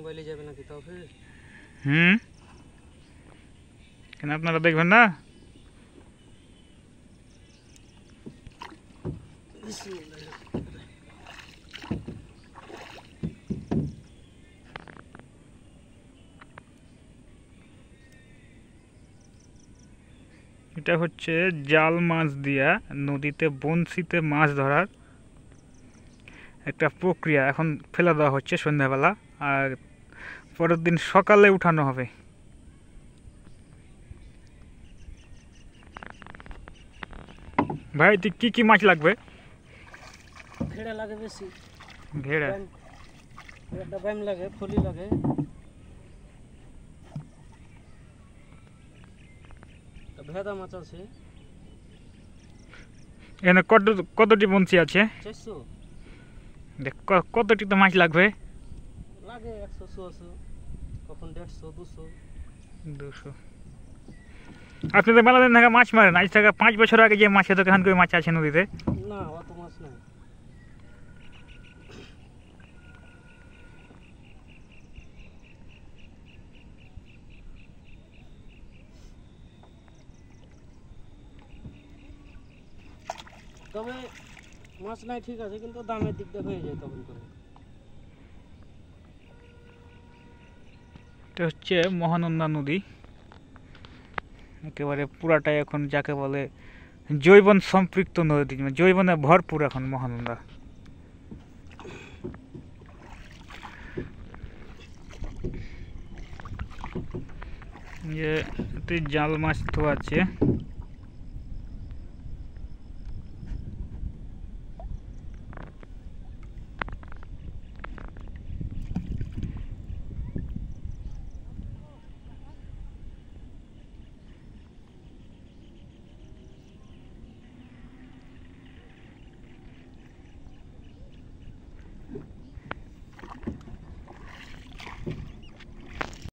মোবাইলে যাবে নাকি তাও ফির কেন আপনারা দেখবেন না? এটা হচ্ছে জাল মাছ দিয়া নদীতে বনশিতে মাছ ধরার একটা প্রক্রিয়া। এখন ফেলে দেওয়া হচ্ছে সন্ধ্যাবেলা, আর পরের দিন সকালে উঠানো হবে। ভাই কি কি মাছ লাগবে? ভেড়া লাগে বেশি। ভেড়া, একটা ব্যাম লাগে, ফলি লাগে, ভেদা মাছ আছে। এখানে কতটি বঞ্চি আছে? 400। কতটি তো মাছ লাগবে? লাগে 100, 100, কখন 150, 200। আপনি তো মেলা দিন থেকে মাছ মারেন, আজ থেকে 5 বছর আগে যে মাছের দোকান করে মাছ আছে নদীতে? না, অত মাছ নাই। তবে মাছ নাই ঠিক আছে, কিন্তু দামের দিকটা হয়ে যায় তখন করে। এটা হচ্ছে মহানন্দা নদী, একেবারে পুরাটাই এখন যাকে বলে জৈবন সম্পৃক্ত নদী, জৈবনে ভরপুর এখন মহানন্দা। যে জাল মাছ তো আছে।